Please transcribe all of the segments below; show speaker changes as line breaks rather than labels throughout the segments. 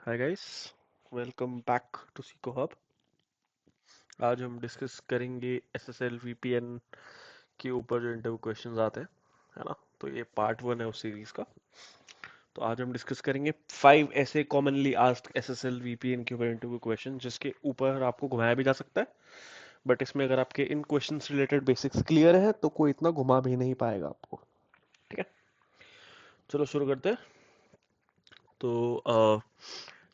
Hi guys, welcome back to Seekho hub. आज हम discuss करेंगे एसएसएल वीपीएन के ऊपर जो इंटरव्यू क्वेश्चंस आते हैं, है ना। तो ये पार्ट 1 है उस सीरीज का। तो आज हम डिस्कस करेंगे 5 ऐसे कॉमनली आस्क्ड एसएसएल वीपीएन के ऊपर इंटरव्यू क्वेश्चन जिसके ऊपर आपको घुमाया भी जा सकता है। बट इसमें अगर आपके इन क्वेश्चंस रिलेटेड बेसिक्स क्लियर है तो कोई इतना घुमा भी नहीं पाएगा आपको। ठीक है, चलो शुरू करते हैं। तो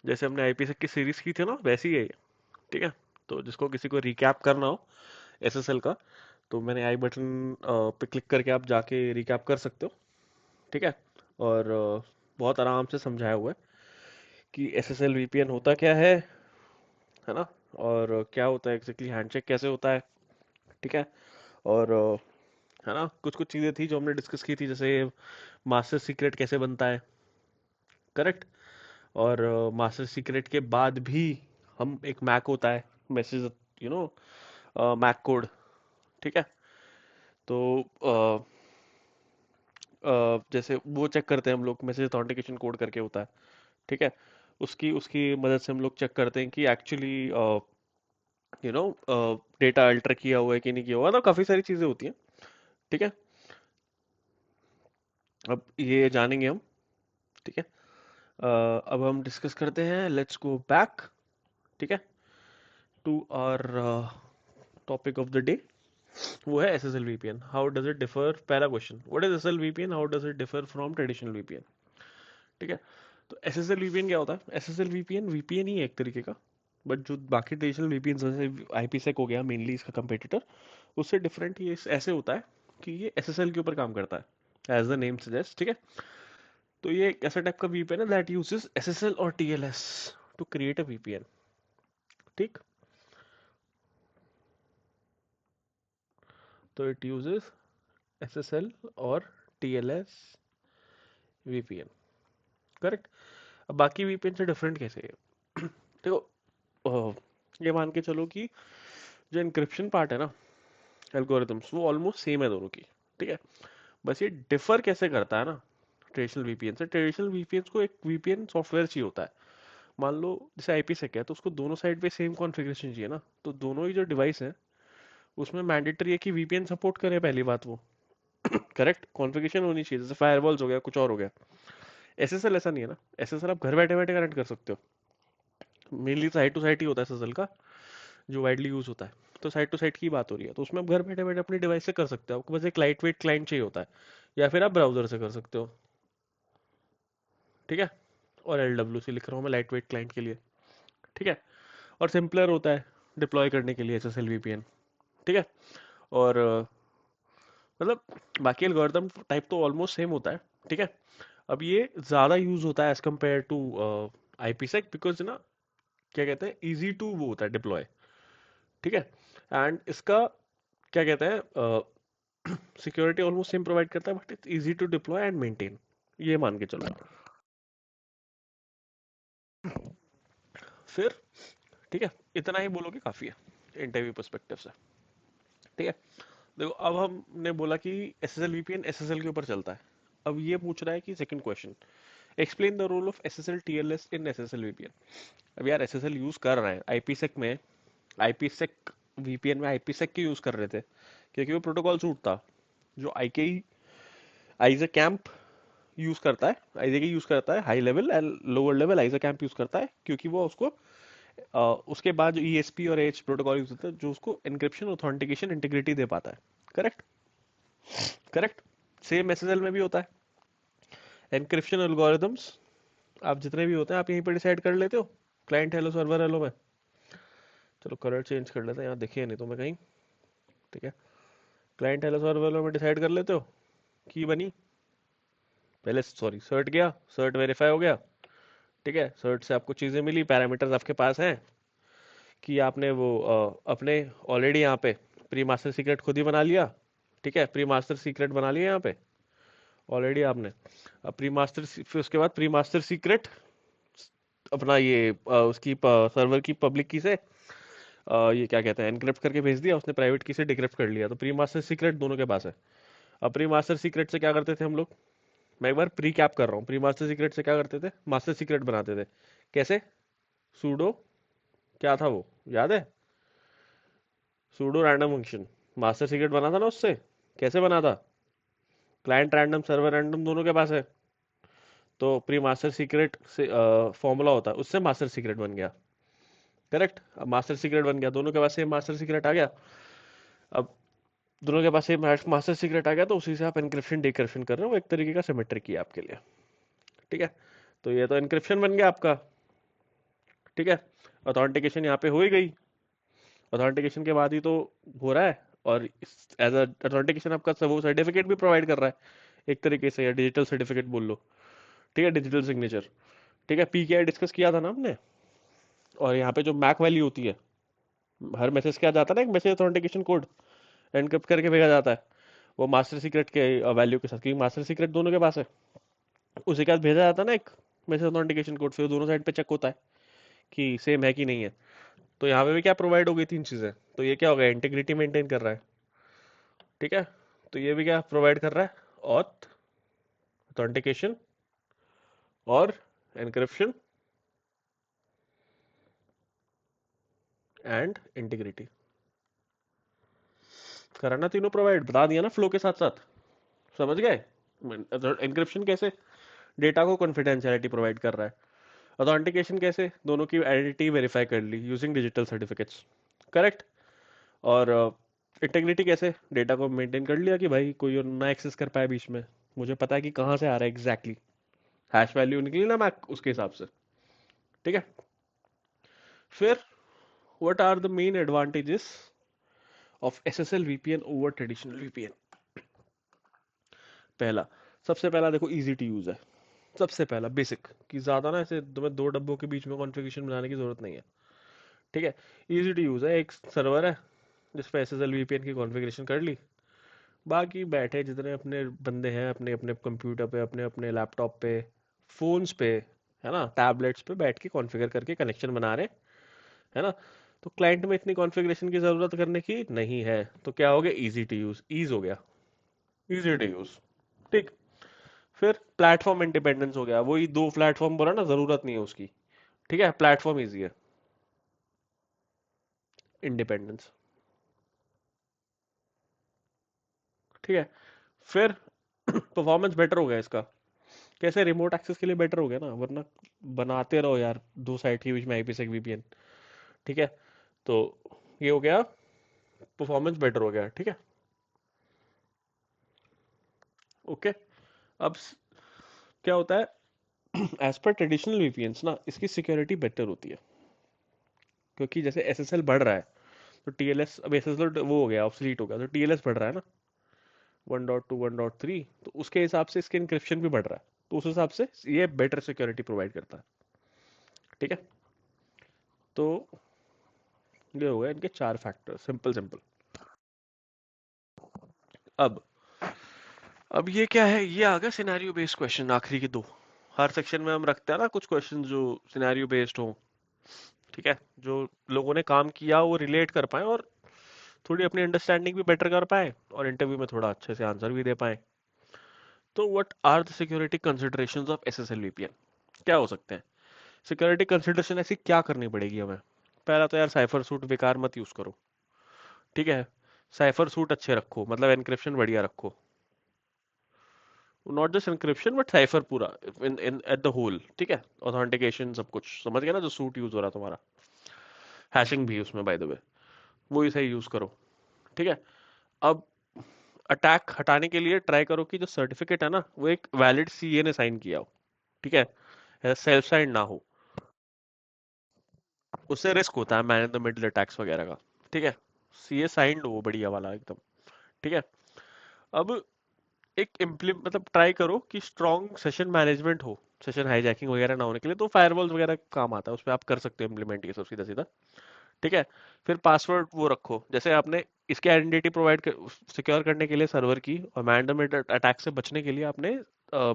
जैसे हमने आईपीएस की सीरीज की थी ना, वैसी है ये। ठीक है, तो जिसको किसी को रिकैप करना हो एसएसएल का, तो मैंने आई बटन पे क्लिक करके आप जाके रिकैप कर सकते हो। ठीक है, और बहुत आराम से समझाया हुआ है कि एसएसएल वीपीएन होता क्या है ना, और क्या होता है एग्जैक्टली, हैंडशेक कैसे होता है। ठीक है, और है ना, कुछ कुछ चीज़ें थी जो हमने डिस्कस की थी, जैसे मास्टर सीक्रेट कैसे बनता है। करेक्ट। और मास्टर सीक्रेट के बाद भी हम एक मैक होता है, message, you know, MAC code. ठीक है, तो जैसे वो चेक करते हैं हम लोग, मैसेज ऑथेंटिकेशन कोड करके होता है। ठीक है, उसकी उसकी मदद से हम लोग चेक करते हैं कि actually you know data alter किया हुआ है कि नहीं किया हुआ, तो काफ़ी सारी चीज़ें होती हैं। ठीक है, अब ये जानेंगे हम। ठीक है, अब हम डिस्कस करते हैं, लेट्स गो बैक। ठीक है, to our topic of the day. वो है SSL VPN, how does it differ, पहला question, what is SSL VPN, how does it differ from traditional VPN. ठीक है, तो एसएसएल वीपीएन क्या होता है? एसएसएल वीपीएन वीपीएन ही है एक तरीके का, बट जो बाकी ट्रेडिशनल वीपीएन जैसे आईपीसेक हो गया मेनली इसका कंपेटिटर, उससे डिफरेंट ये ऐसे होता है कि ये एसएसएल के ऊपर काम करता है, एज द नेम सजेस्ट। ठीक है, तो ये एक ऐसा टाइप का वीपीएन है दैट यूजेस एसएसएल और TLS to create a VPN. ठीक, तो इट यूजेस एसएसएल और टीएलएस वीपीएन। करेक्ट। अब बाकी वीपीएन से डिफरेंट कैसे है? देखो, ये मान के चलो कि जो इनक्रिप्शन पार्ट है ना, एल्गोरिथम्स, वो ऑलमोस्ट सेम है दोनों की। ठीक है, बस ये डिफर कैसे करता है ना ट्रेडिशनल वीपीएन से। ट्रेडिशनल वीपीएन को एक वीपीएन सॉफ्टवेयर चाहिए होता है। मान लो जैसे आईपीसेक है, तो उसको दोनों साइड पे सेम कॉन्फ़िगरेशन चाहिए ना, तो दोनों ही जो डिवाइस है उसमें मैंडेटरी है कि वीपीएन सपोर्ट करे, पहली बात वो। करेक्ट, कॉन्फ़िगरेशन होनी चाहिए, जैसे फायरवॉल्स हो गया, कुछ और हो गया। एसएसएल ऐसा नहीं है ना, एसएसएल आप घर बैठे बैठे कनेक्ट कर सकते हो। मेनली साइड टू साइड ही होता है एसएसएल का, जो वाइडली यूज होता है। तो साइड टू साइड की बात हो रही है, तो उसमें आप घर बैठे बैठे अपनी डिवाइस से कर सकते हो। आपको बस एक लाइट वेट क्लाइंट चाहिए होता है, या फिर आप ब्राउजर से कर सकते हो। ठीक है, और LWC लिख रहा हूँ मैं लाइट वेट क्लाइंट के लिए। ठीक है, और सिंपलर होता है डिप्लॉय करने के लिए एसएसएल वीपीएन। ठीक है, और मतलब बाकी एल्गोरिथम टाइप तो ऑलमोस्ट सेम होता है। ठीक है, अब ये ज़्यादा यूज होता है as compare to IPsec, because ना, क्या कहते हैं, इजी टू वो होता है डिप्लॉय। ठीक है, एंड इसका क्या कहते हैं, सिक्योरिटी ऑलमोस्ट सेम प्रोवाइड करता है, but it's easy to deploy and maintain, ये मान के चलो। फिर ठीक है, इतना ही बोलोगे काफी है इंटरव्यू पर्सपेक्टिव से। ठीक है, देखो अब हमने बोला कि एसएसएल वीपीएन एसएसएल के ऊपर चलता है। अब ये पूछ रहा है कि second question, explain the role of SSL TLS in SSL VPN. अब यार एसएसएल यूज कर रहे हैं आईपीसेक में, आईपीसेक वीपीएन में आईपीसेक की यूज कर रहे थे क्योंकि वो प्रोटोकॉल सूट था। जो आईके आइजर कैंप यूज करता है, आइजेक यूज करता है high level and lower level आइजर camp use करता है, क्योंकि वो उसको उसके बाद जो ईएसपी और एच प्रोटोकॉल यूज होता है जो उसको एनक्रिप्शन ऑथेंटिकेशन इंटीग्रिटी दे पाता है। Correct, correct. सेम एसएसएल में भी होता है। एनक्रिप्शन एल्गोरिथम्स आप जितने भी होते हैं आप यहीं पर डिसाइड कर लेते हो, क्लाइंट हेलो सर्वर हेलो में। चलो कलर चेंज कर लेते हैं, यहाँ दिखे नहीं तो मैं कहीं। ठीक है, क्लाइंट हेलो सर्वर हेलो में डिसाइड कर लेते हो की बनी, पहले सॉरी सर्ट गया, सर्ट वेरीफाई हो गया। ठीक है, सर्ट से आपको चीज़ें मिली, पैरामीटर्स आपके पास हैं कि आपने वो अपने ऑलरेडी यहाँ पे प्री मास्टर सीक्रेट खुद ही बना लिया। ठीक है, प्री मास्टर सीक्रेट बना लिया यहाँ पे ऑलरेडी आपने। अब प्री मास्टर, फिर उसके बाद प्री मास्टर सीक्रेट अपना ये उसकी सर्वर की पब्लिक की से ये क्या कहते हैं एनक्रिप्ट करके भेज दिया, उसने प्राइवेट की से डिक्रिप्ट कर लिया, तो प्री मास्टर सीक्रेट दोनों के पास है। अब प्री मास्टर सीक्रेट से क्या करते थे हम लोग, मैं एक बार प्री कैप कर रहा हूँ। प्री मास्टर सीक्रेट से क्या करते थे, मास्टर सीक्रेट बनाते थे। कैसे? सूडो, क्या था वो, याद है? Pseudo random function, master secret बना था ना उससे। कैसे बना था? क्लाइंट रैंडम, सर्वर रैंडम, दोनों के पास है। तो प्री मास्टर सीक्रेट से फॉर्मूला होता है, उससे मास्टर सीक्रेट बन गया। करेक्ट। अब मास्टर सीक्रेट बन गया, दोनों के पास सेम मास्टर सीक्रेट आ गया। अब दोनों के पास सेम मास्टर सीक्रेट आ गया, तो उसी से आप एनक्रिप्शन डिक्रिप्शन कर रहे हो, वो एक तरीके का सिमेट्रिक है आपके लिए। ठीक है। तो ये तो एनक्रिप्शन बन गया आपका। ठीक है। ऑथेंटिकेशन यहाँ पे हो ही गई। ऑथेंटिकेशन के बाद ही तो हो रहा है। और एज अ ऑथेंटिकेशन आपका वो सर्टिफिकेट भी प्रोवाइड कर रहा है एक तरीके से, या डिजिटल सर्टिफिकेट बोल लो। ठीक है, डिजिटल सिग्नेचर। ठीक है, पीकेआई डिस्कस किया था ना हमने। और यहाँ पे जो मैक वैल्यू होती है, हर मैसेज क्या जाता है ना, एक मैसेज ऑथेंटिकेशन कोड एनक्रिप्ट करके भेजा जाता है, वो मास्टर सीक्रेट के वैल्यू के साथ, क्योंकि मास्टर सीक्रेट दोनों के पास है। उसी के साथ भेजा जाता है ना एक मैसेज ऑथेंटिकेशन कोड, फिर दोनों साइड पे चेक होता है कि सेम है कि नहीं है। तो यहाँ पे भी क्या प्रोवाइड हो गई, तीन चीजें। तो ये क्या हो गया, इंटीग्रिटी मेंटेन कर रहा है। ठीक है। तो ये भी क्या प्रोवाइड कर रहा है, ऑथ, ऑथेंटिकेशन और एनक्रिप्शन एंड इंटीग्रिटी। करा ना, तीनों प्रोवाइड बता दिया ना फ्लो के साथ साथ। समझ गए? एनक्रिप्शन कैसे डेटा को कॉन्फिडेंशियलिटी प्रोवाइड कर रहा है, ऑथेंटिकेशन कैसे दोनों की आइडेंटिटी वेरीफाई कर ली यूजिंग डिजिटल सर्टिफिकेट्स। करेक्ट। और इंटेग्रिटी कैसे, डेटा को मेंटेन कर लिया कि भाई कोई और ना एक्सेस कर पाए बीच में, मुझे पता है कि कहाँ से आ रहा है एग्जैक्टली, हैश वैल्यू निकली ना मैं उसके हिसाब से। ठीक है। फिर what are the main advantages of SSL VPN over traditional VPN? पहला, सबसे पहला देखो, इजी टू यूज है। सबसे पहला बेसिक, कि ज्यादा ना ऐसे तुम्हें दो डब्बों के बीच में कॉन्फ़िगरेशन बनाने की जरूरत नहीं है। ठीक है। इजी टू यूज है, एक सर्वर है जिस पे एसएसएल वीपीएन की कॉन्फ़िगरेशन कर ली, बाकी बैठे जितने अपने बंदे हैं अपने अपने कंप्यूटर पे, अपने अपने लैपटॉप पे, फोन्स पे, है ना, टैबलेट्स पे बैठ के कॉन्फ़िगर करके कनेक्शन बना रहे, है ना। तो क्लाइंट में इतनी कॉन्फ़िगरेशन की जरूरत करने की नहीं है, तो क्या हो गया, इजी टू यूज, ईज हो गया, इजी टू यूज। ठीक। फिर प्लेटफॉर्म इंडिपेंडेंस हो गया, वही दो प्लेटफॉर्म बोला ना, जरूरत नहीं है उसकी। ठीक है, प्लेटफॉर्म इजी है, इंडिपेंडेंस। ठीक है। फिर परफॉर्मेंस बेटर हो गया इसका। कैसे? रिमोट एक्सेस के लिए बेटर हो गया ना, वरना बनाते रहो यार दो साइट के बीच में आईपीसेक वीपीएन। ठीक है। तो ये हो गया, परफॉर्मेंस बेटर हो गया। ठीक है। ओके। अब क्या होता है, एज पर ट्रेडिशनल वीपीएन्स ना, इसकी सिक्योरिटी बेटर होती है, क्योंकि जैसे एसएसएल बढ़ रहा है तो टीएलएस, अब एसएसएल वो हो गया, ऑब्सलीट हो गया, तो टीएलएस बढ़ रहा है ना, 1.2 1.3, तो उसके हिसाब से इसके इंक्रिप्शन भी बढ़ रहा है, तो उस हिसाब से ये बेटर सिक्योरिटी प्रोवाइड करता है। ठीक है। तो ये हो गए इनके चार फैक्टर, सिंपल सिंपल। अब अब ये क्या है, ये आ गया सिनेरियो बेस्ड क्वेश्चन, आखिरी के दो। हर सेक्शन में हम रखते हैं ना कुछ क्वेश्चन जो सिनेरियो बेस्ड हो। ठीक है, जो लोगों ने काम किया वो रिलेट कर पाए, और थोड़ी अपनी अंडरस्टैंडिंग भी बेटर कर पाए, और इंटरव्यू में थोड़ा अच्छे से आंसर भी दे पाए। तो what are the security considerations of SSL VPN? क्या हो सकते हैं सिक्योरिटी कंसिडरेशन, ऐसी क्या करनी पड़ेगी हमें? पहला तो यार, साइफर सूट बेकार मत यूज करो। ठीक है। साइफर सूट अच्छे रखो, मतलब एनक्रिप्शन बढ़िया रखो, not just encryption but cipher पूरा, इन इन एट द होल। ठीक है। ऑथेंटिकेशन सब कुछ समझ गया ना, जो सूट यूज हो रहा है तुम्हारा, हैशिंग भी उसमें बाय द वे, वो ही सही यूज करो। ठीक है। अब अटैक हटाने के लिए ट्राई करो कि जो सर्टिफिकेट है ना, वो एक वैलिड सीए ने साइन किया हो। ठीक है, सेल्फ साइन ना हो, उससे रिस्क होता है man in the middle attacks वगैरह का। ठीक है। सीए साइंड हो बढ़िया वाला एकदम। ठीक है। अब एक इम्प्लीमेंट, मतलब ट्राई करो कि स्ट्रॉन्ग सेशन मैनेजमेंट हो, सेशन हाईजैकिंग वगैरह ना होने के लिए, तो फायरवॉल्स वगैरह काम आता है, उस पर आप कर सकते हो इम्प्लीमेंट ये सब सीधा सीधा। ठीक है। फिर पासवर्ड वो रखो, जैसे आपने इसकी आइडेंटिटी प्रोवाइड कर, सिक्योर करने के लिए सर्वर की, और man in the middle attack से बचने के लिए आपने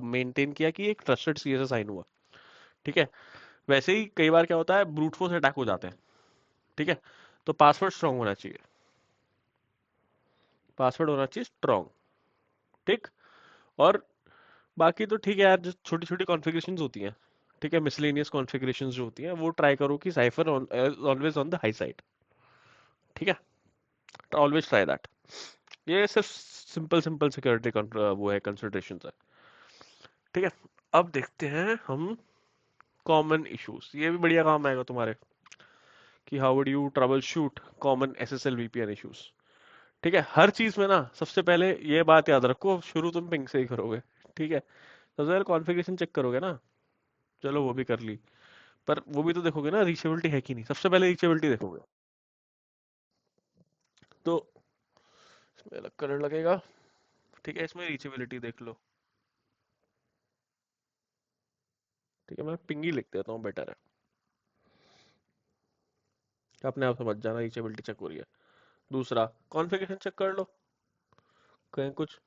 मेंटेन किया कि एक ट्रस्टेड सीए से साइन हुआ। ठीक है। वैसे ही कई बार क्या होता है, ब्रूट फोर्स अटैक हो जाते हैं। ठीक है। तो पासवर्ड स्ट्रांग होना चाहिए, पासवर्ड होना चाहिए स्ट्रांग। ठीक। और बाकी तो ठीक है यार, जो छोटी छोटी कॉन्फ़िगरेशंस होती हैं, ठीक है, मिसलेनियस कॉन्फ़िगरेशंस जो होती हैं, वो ट्राई करो कि cipher always on the high side. ठीक है, ऑलवेज ट्राई दैट। ये सिर्फ सिंपल सिंपल सिक्योरिटी वो है, कंसिडरेशन है। ठीक है, अब देखते हैं हम कॉमन इश्यूज। ये भी बढ़िया काम आएगा तुम्हारे, कि how would you trouble shoot common SSL VPN issues. ठीक है, हर चीज में ना सबसे पहले ये बात याद रखो, शुरू तुम पिंग से ही करोगे। ठीक है, सबसे पहले कॉन्फ़िगरेशन चेक करोगे ना, चलो वो भी कर ली, पर वो भी तो देखोगे ना रीचेबिलिटी है कि नहीं, सबसे पहले रीचेबिलिटी देखोगे। तो इसमें अलग कलर लगेगा। ठीक है, इसमें रीचेबिलिटी देख लो। ठीक है, मैं पिंग ही लिख देता हूँ, बेटर है, अपने आप समझ जाना रीचेबिलिटी चेक हो रही है। दूसरा, कॉन्फ़िगरेशन चेक कर लो, कहीं कुछ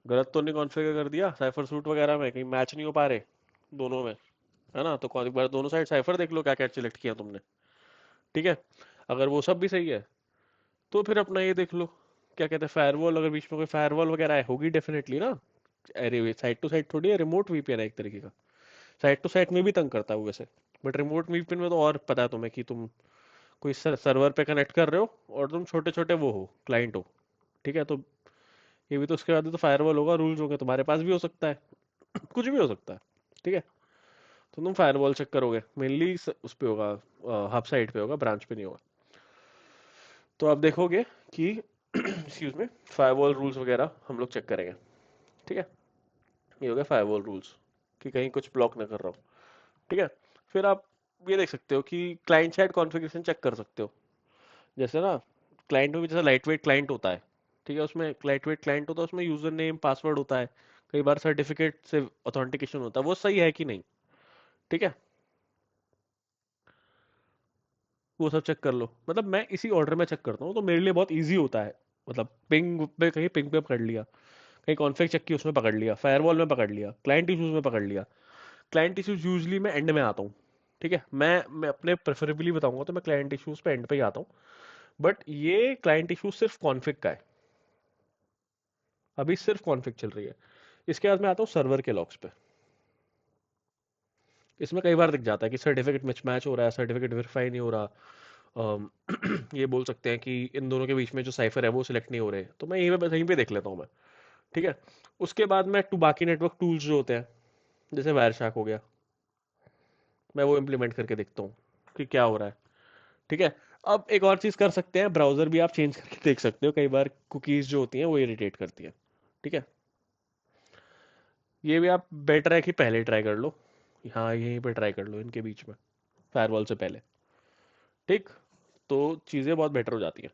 गलत तो नहीं कॉन्फ़िगर कर दिया साइफर सूट वगैरह में, कहीं मैच नहीं हो पा रहे दोनों में, है ना। तो एक बार दोनों साइड साइफर देख लो क्या क्या सिलेक्ट किया तुमने। ठीक है, अगर वो सब भी सही है, तो फिर अपना ये देख लो, क्या कहते हैं, फायरवॉल, अगर बीच में कोई फायरवॉल वगैरह है, होगी डेफिनेटली ना। अरे साइड टू साइड थोड़ी है, रिमोट वीपीएन है एक तरीके का। साइड टू साइड में भी तंग करता है वो वैसे, बट रिमोट वीपीएन में तो और पता है तुम्हें कि तुम कोई सर्वर पे कनेक्ट कर रहे हो और तुम छोटे छोटे वो हो, क्लाइंट हो। ठीक है, तो ये भी तो उसके बाद तो फायरवॉल होगा, रूल्स होंगे, तुम्हारे पास भी हो सकता है, कुछ भी हो सकता है। ठीक है, तो तुम फायरवॉल चेक करोगे मेनली, उस पे होगा, हब साइड पे होगा, ब्रांच पे नहीं होगा। तो आप देखोगे कि एक्सक्यूज में, फायरवॉल रूल्स वगैरह हम लोग चेक करेंगे। ठीक है, ये हो गया फायरवॉल रूल्स, कि कहीं कुछ ब्लॉक ना कर रहा हो। ठीक है, फिर आप ये देख सकते हो कि क्लाइंट साइड कॉन्फ़िगरेशन चेक कर सकते हो। जैसे ना, क्लाइंट में भी जैसे लाइट वेट क्लाइंट होता है। ठीक है, उसमें लाइट वेट क्लाइंट होता है, उसमें यूजर नेम पासवर्ड होता है, कई बार सर्टिफिकेट से ऑथेंटिकेशन होता है, वो सही है कि नहीं। ठीक है, वो सब चेक कर लो, मतलब मैं इसी ऑर्डर में चेक करता हूँ, तो मेरे लिए बहुत ईजी होता है। मतलब पिंग पे, कहीं पिंग पे पकड़ लिया, कहीं कॉन्फ़िग चेक की उसमें पकड़ लिया, फायरवॉल में पकड़ लिया, क्लाइंट इशूज में पकड़ लिया। क्लाइंट इशूज यूजली मैं एंड में आता हूँ। ठीक है, मैं अपने प्रेफरेबली बताऊंगा तो मैं क्लाइंट इशूज पे एंड पे ही आता हूँ। बट ये क्लाइंट इशूज सिर्फ कॉन्फ़िग का है, अभी सिर्फ कॉन्फ़िग चल रही है। इसके बाद मैं आता हूँ सर्वर के लॉग्स पे। इसमें कई बार दिख जाता है कि सर्टिफिकेट मिसमैच हो रहा है, सर्टिफिकेट वेरीफाई नहीं हो रहा। अम, ये बोल सकते हैं कि इन दोनों के बीच में जो साइफर है वो सिलेक्ट नहीं हो रहे, तो मैं यहीं पे देख लेता हूँ मैं। ठीक है, उसके बाद मैं बाकी नेटवर्क टूल्स जो होते हैं, जैसे वायरशैक हो गया, मैं वो इम्प्लीमेंट करके देखता हूँ कि क्या हो रहा है। ठीक है, अब एक और चीज़ कर सकते हैं, ब्राउज़र भी आप चेंज करके देख सकते हो, कई बार कुकीज़ जो होती हैं वो इरिटेट करती हैं। ठीक है, ये भी आप बेटर है कि पहले ट्राई कर लो। हाँ, यहीं पे ट्राई कर लो इनके बीच में, फायरवॉल से पहले। ठीक, तो चीज़ें बहुत बेटर हो जाती हैं।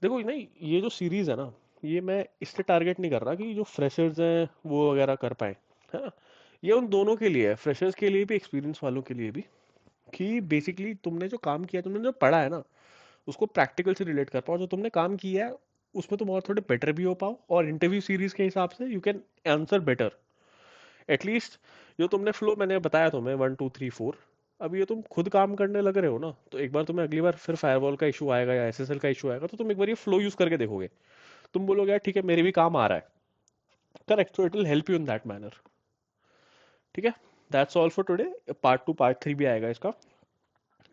देखो नहीं, ये जो सीरीज़ है ना, ये मैं इससे टारगेट नहीं कर रहा कि जो फ्रेशर्स हैं वो वगैरह कर पाए, है ना। ये उन दोनों के लिए है, फ्रेशर्स के लिए भी, एक्सपीरियंस वालों के लिए भी, कि बेसिकली तुमने जो काम किया, तुमने जो पढ़ा है ना, उसको प्रैक्टिकल से रिलेट कर पाओ, जो तुमने काम किया है उसमें तुम और थोड़े बेटर भी हो पाओ, और इंटरव्यू सीरीज के हिसाब से you can answer better. At least जो तुमने फ्लो मैंने बताया तुम्हें 1 2 3 4, अब ये तुम खुद काम करने लग रहे हो ना, तो एक बार तुम्हें अगली बार फिर फायरवॉल का इशू आएगा या एसएसएल का इशू आएगा, तो तुम एक बार ये फ्लो यूज करके देखोगे, तुम बोलोगे यार ठीक है, मेरे भी काम आ रहा है। करेक्ट, तो it will help you in that manner. ठीक है, that's all for today. Part 2 part 3 भी आएगा इसका।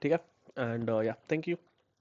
ठीक है, एंड या थैंक यू।